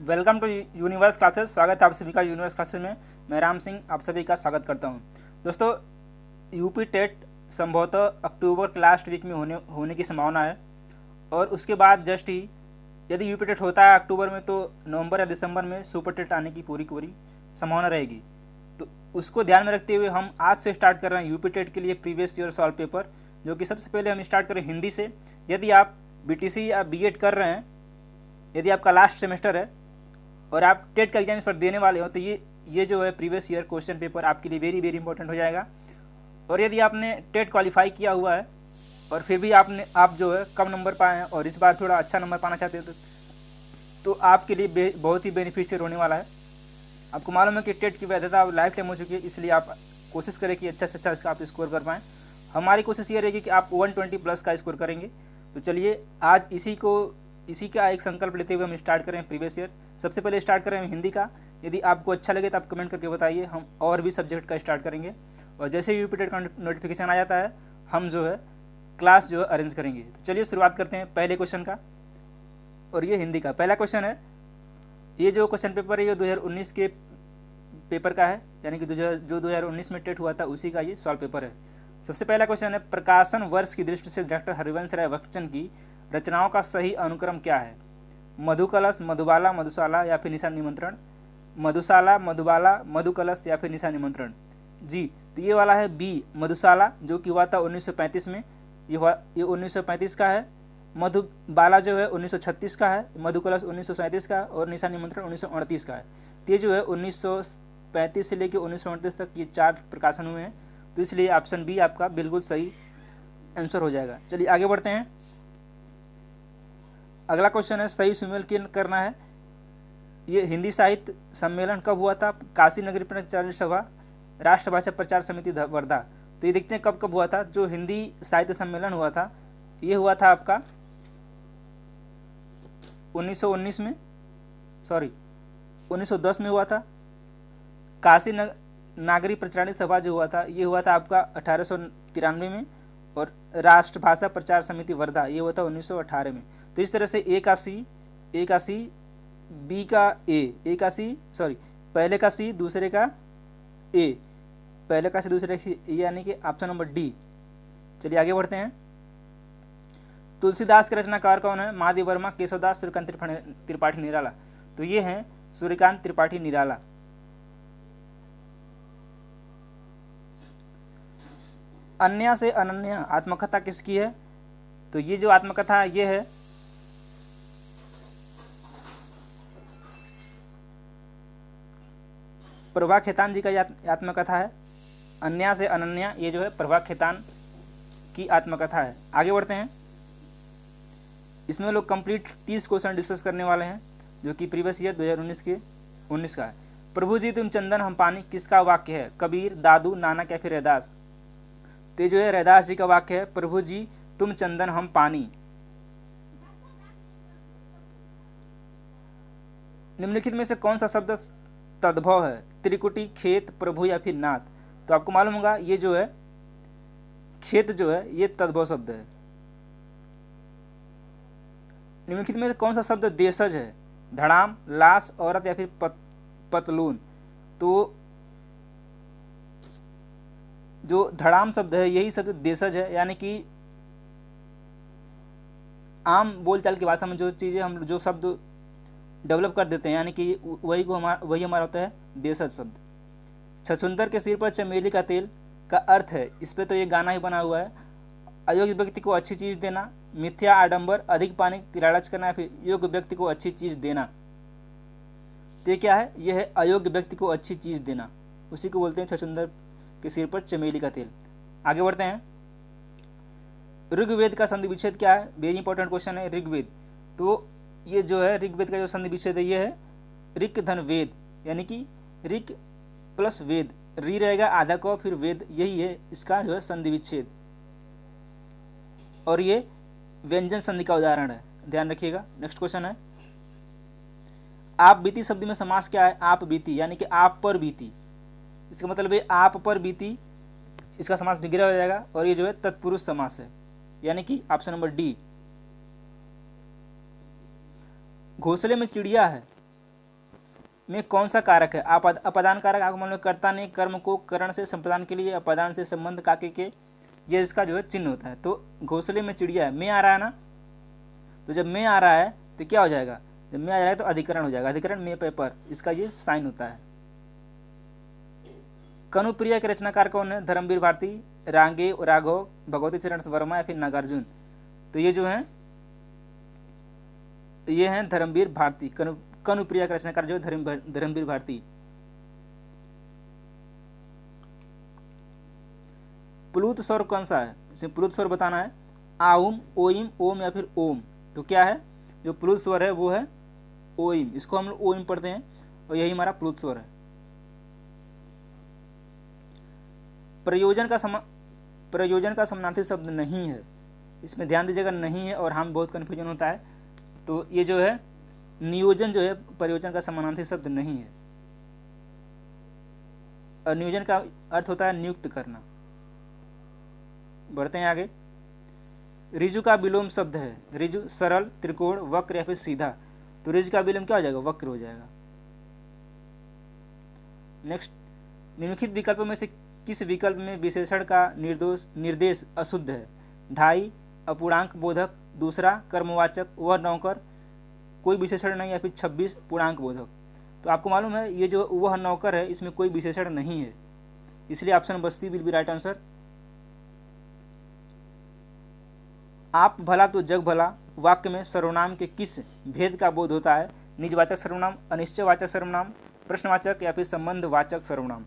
Welcome to universe classes. स्वागत है आप सभी का यूनिवर्स क्लासेस में। मैं राम सिंह आप सभी का स्वागत करता हूं। दोस्तों, यूपी टेट संभवतः अक्टूबर के लास्ट वीक में होने की संभावना है और उसके बाद जस्ट ही यदि यूपी टेट होता है अक्टूबर में तो नवंबर या दिसंबर में सुपर टेट आने की पूरी संभावना रहेगी। तो उसको ध्यान में रखते हुए हम आज से स्टार्ट कर रहे हैं यूपी टेट के लिए प्रीवियस ईयर सॉल्व पेपर, जो कि सबसे पहले हम स्टार्ट करें हिंदी से। यदि आप बीटीसी या बीएड कर रहे हैं, यदि आपका लास्ट सेमेस्टर है और आप टेट का एग्जाम इस पर देने वाले हो, तो ये जो है प्रीवियस ईयर क्वेश्चन पेपर आपके लिए वेरी वेरी इंपॉर्टेंट हो जाएगा। और यदि आपने टेट क्वालिफाई किया हुआ है और फिर भी आप जो है कम नंबर पाए हैं और इस बार थोड़ा अच्छा नंबर पाना चाहते हैं तो आपके लिए बहुत ही बेनिफिशियल होने वाला है। आपको मालूम है कि टेट की वैधता अब लाइफ टाइम हो चुकी है, इसलिए आप कोशिश करें कि अच्छा से अच्छा इसका आप स्कोर कर पाएँ। हमारी कोशिश ये रहेगी कि आप 120 प्लस का स्कोर करेंगे। तो चलिए आज इसी का एक संकल्प लेते हुए हम स्टार्ट करें प्रीवियस ईयर। सबसे पहले स्टार्ट करें हम हिंदी का। यदि आपको अच्छा लगे तो आप कमेंट करके बताइए, हम और भी सब्जेक्ट का स्टार्ट करेंगे। और जैसे ही यूपी टेट का नोटिफिकेशन आ जाता है हम जो है क्लास जो है अरेंज करेंगे। तो चलिए शुरुआत करते हैं पहले क्वेश्चन का। और ये हिंदी का पहला क्वेश्चन है। ये जो क्वेश्चन पेपर है ये 2019 के पेपर का है, यानी कि जो 2019 में टेट हुआ था उसी का ये सॉल्व पेपर है। सबसे पहला क्वेश्चन है, प्रकाशन वर्ष की दृष्टि से डॉक्टर हरिवंश राय बच्चन की रचनाओं का सही अनुक्रम क्या है? मधुकलश, मधुबाला, मधुशाला या फिर निशा निमंत्रण? मधुशाला, मधुबाला, मधुकलश या फिर निशा निमंत्रण? जी, तो ये वाला है बी, मधुशाला, जो कि हुआ था 1935 में। ये 1935 का है। मधुबाला जो है 1936 का है, मधुकलश 1937 का और निशा निमंत्रण 1938 का है। तो ये जो है 1935 से लेकर 1938 तक ये 4 प्रकाशन हुए हैं। तो इसलिए ऑप्शन बी आपका बिल्कुल सही आंसर हो जाएगा। चलिए आगे बढ़ते हैं। अगला क्वेश्चन है, सही सुमेल करना है। ये हिंदी साहित्य सम्मेलन कब हुआ था? काशी नगरी प्रचार सभा, राष्ट्रभाषा प्रचार समिति वर्धा। तो ये देखते हैं कब कब हुआ था। जो हिंदी साहित्य सम्मेलन हुआ था ये हुआ था आपका 1919 में, 1910 में हुआ था। काशी नागरी प्रचारिणी सभा जो हुआ था ये हुआ था आपका 1893 में। और राष्ट्रभाषा प्रचार समिति वर्धा ये हुआ था 1918 में। तो इस तरह से ए का सी, बी का ए का सी, पहले का सी दूसरे का ए, पहले का सी दूसरे का सी, यानी कि ऑप्शन नंबर डी। चलिए आगे बढ़ते हैं। तुलसीदास के रचनाकार कौन है? महादेव वर्मा, केशवदास, सूर्यकांत त्रिपाठी निराला। तो ये हैं सूर्यकांत त्रिपाठी निराला। अन्या से अनन्या आत्मकथा किसकी है? तो ये जो आत्मकथा है ये है प्रभा खेतान जी का आत्मकथा है। अन्या से अनन्या ये जो है प्रभा खेतान की आत्मकथा है। आगे बढ़ते हैं। इसमें लोग कंप्लीट 30 क्वेश्चन डिस्कस करने वाले हैं, जो कि प्रीवियस ईयर 2019 का है। प्रभु जी तुम चंदन हम पानी किसका वाक्य है? कबीर, दादू, नानक या फिर रैदास? तो जो है रैदास जी का वाक्य है, प्रभु जी तुम चंदन हम पानी। निम्नलिखित में से कौन सा शब्द तद्भव है? त्रिकुटी, खेत, प्रभु या फिर नाथ? तो आपको मालूम होगा ये जो है खेत जो है ये तद्भव शब्द है। निम्नलिखित में से कौन सा शब्द देशज है? धड़ाम, लाश, औरत या फिर पतलून? तो जो धड़ाम शब्द है यही शब्द देशज है, यानी कि आम बोलचाल की भाषा में जो चीज़ें हम जो शब्द डेवलप कर देते हैं, यानी कि वही हमारा होता है देशज शब्द। छछूंदर के सिर पर चमेली का तेल का अर्थ है, इस पर तो ये गाना ही बना हुआ है, अयोग्य व्यक्ति को अच्छी चीज़ देना, मिथ्या आडंबर, अधिक पाने की लालच करना या फिर योग्य व्यक्ति को अच्छी चीज़ देना। तो ये क्या है? ये है अयोग्य व्यक्ति को अच्छी चीज़ देना, उसी को बोलते हैं छछूंदर के सिर पर चमेली का तेल। आगे बढ़ते हैं। ऋग्वेद का संधि विच्छेद क्या है? वेरी इंपॉर्टेंट क्वेश्चन है ऋग्वेद। तो ये जो है ऋग्वेद का जो संधि विच्छेद है ये है ऋक धन वेद, यानी कि ऋक प्लस वेद, री रहेगा आधा को फिर वेद, यही है इसका जो है संधि विच्छेद। और ये व्यंजन संधि का उदाहरण है, ध्यान रखिएगा। नेक्स्ट क्वेश्चन है, आप बीती शब्द में समास क्या है? आप बीती, यानी कि आप पर बीती, इसका मतलब है आप पर बीती, इसका समास विग्रह हो जाएगा। और ये जो है तत्पुरुष समास है, यानी कि ऑप्शन नंबर डी। घोंसले में चिड़िया है, में कौन सा कारक है? अपादान कारक आपको मालूम है, कर्ता ने कर्म को करण से संप्रदान के लिए अपादान से संबंध काके के ये इसका जो है चिन्ह होता है। तो घोंसले में चिड़िया है, में आ रहा है ना, तो जब में आ रहा है तो क्या हो जाएगा, जब में आ जाएगा तो अधिकरण हो जाएगा, अधिकरण में पेपर, इसका ये साइन होता है। कनुप्रिया के रचनाकार कौन है? धर्मवीर भारती, रांगे राघव, भगवती चरण वर्मा या फिर नागार्जुन? तो ये जो है ये हैं धर्मवीर भारती। कनुप्रिया के रचनाकार जो है धर्मवीर भारती। प्लुत स्वर कौन सा है? इसमें प्लुत स्वर बताना है, आउम, ओइम, ओम या फिर ओम। तो क्या है जो प्लुत स्वर है वो है ओइम, इसको हम लोग ओइम पढ़ते हैं और यही हमारा प्लुत स्वर है। प्रयोजन का समानार्थी शब्द नहीं है, इसमें ध्यान दीजिएगा, नहीं है, और हम बहुत कन्फ्यूजन होता है। तो ये जो है नियोजन जो है प्रयोजन का समानार्थी शब्द नहीं है, और नियोजन का अर्थ होता है नियुक्त करना। बढ़ते हैं आगे। ऋजु का विलोम शब्द है, ऋजु सरल, त्रिकोण, वक्र या फिर सीधा। तो ऋजु का विलोम क्या हो जाएगा? वक्र हो जाएगा। नेक्स्ट, निम्नलिखित विकल्पों में से किस विकल्प में विशेषण का निर्देश अशुद्ध है? ढाई, अपूर्णांक बोधक, दूसरा कर्मवाचक, वह नौकर, कोई विशेषण नहीं, या फिर 26 पूर्णांक बोधक। तो आपको मालूम है ये जो वह नौकर है इसमें कोई विशेषण नहीं है, इसलिए option number C will be right answer. आप भला तो जग भला वाक्य में सर्वनाम के किस भेद का बोध होता है? निजवाचक सर्वनाम, अनिश्चयवाचक सर्वनाम, प्रश्नवाचक या फिर संबंधवाचक सर्वनाम?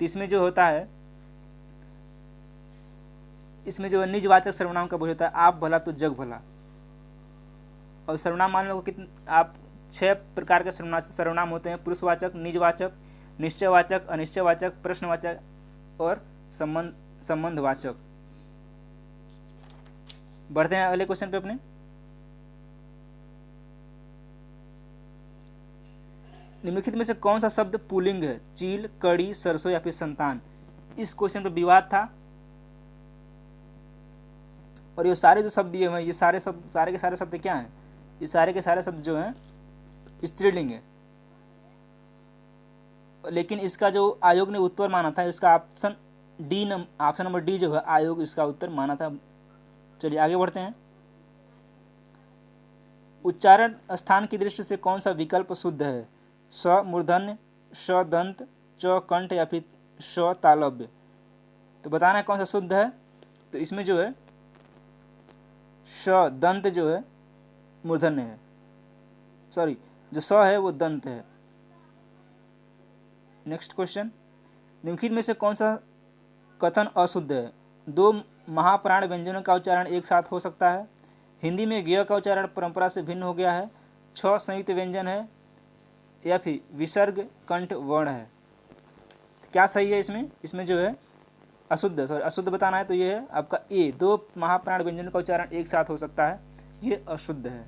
तो इसमें जो होता है, इसमें जो निजवाचक सर्वनाम का बोध होता है आप भला तो जग भला। और सर्वनाम मानने को कितने, आप 6 प्रकार के सर्वनाम होते हैं, पुरुषवाचक, निजवाचक, निश्चयवाचक, अनिश्चयवाचक, प्रश्नवाचक और संबंधवाचक। बढ़ते हैं अगले क्वेश्चन पे अपने। निम्नलिखित में से कौन सा शब्द पुल्लिंग है? चील, कड़ी, सरसों या फिर संतान? इस क्वेश्चन पर विवाद था, और ये सारे जो शब्द दिए हुए हैं ये सारे के सारे शब्द क्या हैं? ये सारे के सारे शब्द जो हैं स्त्रीलिंग है, लेकिन इसका जो आयोग ने उत्तर माना था इसका ऑप्शन नंबर डी जो है आयोग इसका उत्तर माना था। चलिए आगे बढ़ते हैं। उच्चारण स्थान की दृष्टि से कौन सा विकल्प शुद्ध है? स मूर्धन्य, श दंत, च कंठ या फिर श तालव्य? तो बताना है कौन सा शुद्ध है। तो इसमें जो है श दंत जो है मूर्धन्य है, सॉरी जो स है वो दंत है। नेक्स्ट क्वेश्चन, निम्नलिखित में से कौन सा कथन अशुद्ध है? 2 महाप्राण व्यंजनों का उच्चारण एक साथ हो सकता है। हिंदी में ज्ञ का उच्चारण परंपरा से भिन्न हो गया है। 6 संयुक्त व्यंजन है, या फिर विसर्ग कंठ वर्ण है? क्या सही है इसमें? इसमें जो है अशुद्ध, सॉरी अशुद्ध बताना है, तो ये है आपका ए, 2 महाप्राण व्यंजनों का उच्चारण एक साथ हो सकता है, ये अशुद्ध है।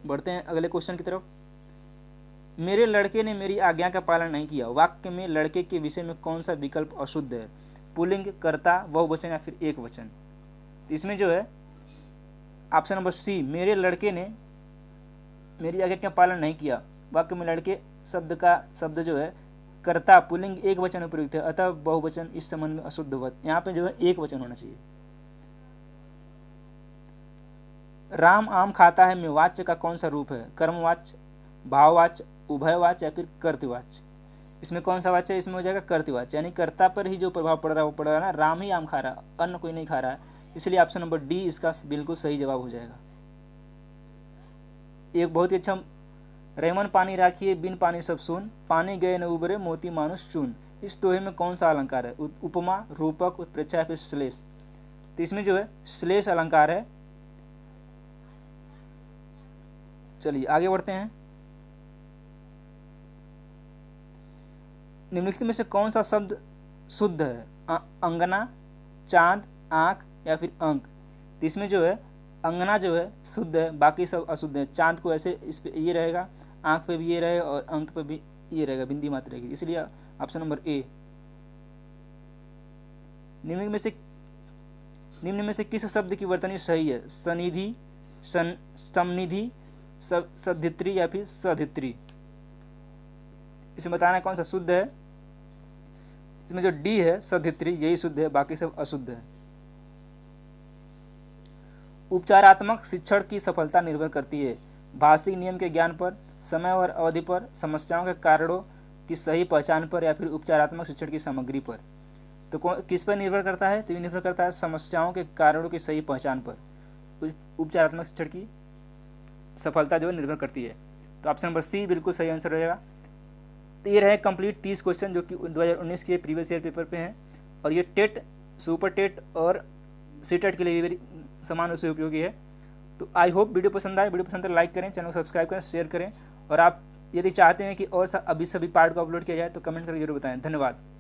बढ़ते हैं अगले क्वेश्चन की तरफ। मेरे लड़के ने मेरी आज्ञा का पालन नहीं किया, वाक्य में लड़के के विषय में कौन सा विकल्प अशुद्ध है? पुल्लिंग, कर्ता, बहुवचन या फिर एक वचन? इसमें जो है ऑप्शन नंबर सी, मेरे लड़के ने मेरी आज्ञा का पालन नहीं किया, वाक्य में लड़के शब्द जो है कर्ता पुल्लिंग एक वचन प्रयुक्त है, अतः बहुवचन इस संबंध में अशुद्ध वचन, यहाँ पे जो है एक वचन होना चाहिए। राम आम खाता है में वाच्य का कौन सा रूप है? कर्मवाच्य, भाववाच्य, उभयवाच्य या फिर कर्तवाच्य? इसमें कौन सा वाच्य है? इसमें हो जाएगा कर्तवाच्य, यानी कर्ता पर ही जो प्रभाव पड़ रहा है वो पड़ रहा है ना, राम ही आम खा रहा है, अन्य कोई नहीं खा रहा है, इसलिए ऑप्शन नंबर डी इसका बिल्कुल सही जवाब हो जाएगा। एक बहुत ही अच्छा, रेमन पानी राखिए बिन पानी सब सुन, पानी गए न उबरे मोती मानुष चून। इस दोहे में कौन सा अलंकार है? उपमा, रूपक, उत्प्रेक्षा या फिर श्लेष? तो इसमें जो है श्लेष अलंकार है। चलिए आगे बढ़ते हैं। निम्नलिखित में से कौन सा शब्द शुद्ध है? अंगना, चांद, आँख या फिर अंक? तो इसमें जो है अंगना जो है शुद्ध है, बाकी सब अशुद्ध है। चांद को ऐसे इस पे ये रहेगा, आँख पे भी ये रहेगा और अंक पे भी ये रहेगा, बिंदी मात्र रहेगी, इसलिए ऑप्शन नंबर ए। निम्नलिखित में से निम्न में से किस शब्द की वर्तनी सही है? सनिधि, समनिधि, सधित्री या फिर सधित्री? इसमें बताना कौन सा शुद्ध है। इसमें जो डी है सधित्री यही शुद्ध है, बाकी सब अशुद्ध है। उपचारात्मक शिक्षण की सफलता निर्भर करती है भाषिक नियम के ज्ञान पर, समय और अवधि पर, समस्याओं के कारणों की सही पहचान पर या फिर उपचारात्मक शिक्षण की सामग्री पर। तो किस पर निर्भर करता है? तो ये निर्भर करता है समस्याओं के कारणों की सही पहचान पर। उपचारात्मक शिक्षण की सफलता जो निर्भर करती है। तो ऑप्शन नंबर सी बिल्कुल सही आंसर रहेगा। तो ये रहे कंप्लीट 30 क्वेश्चन जो कि 2019 के प्रीवियस ईयर पेपर पे हैं, और ये टेट, सुपर टेट और सीटेट के लिए भी समान रूप से उपयोगी है। तो आई होप वीडियो पसंद आए। वीडियो पसंद है लाइक करें, चैनल को सब्सक्राइब करें, शेयर करें, और आप यदि चाहते हैं कि और अभी सभी पार्ट को अपलोड किया जाए तो कमेंट करके जरूर बताएं। धन्यवाद।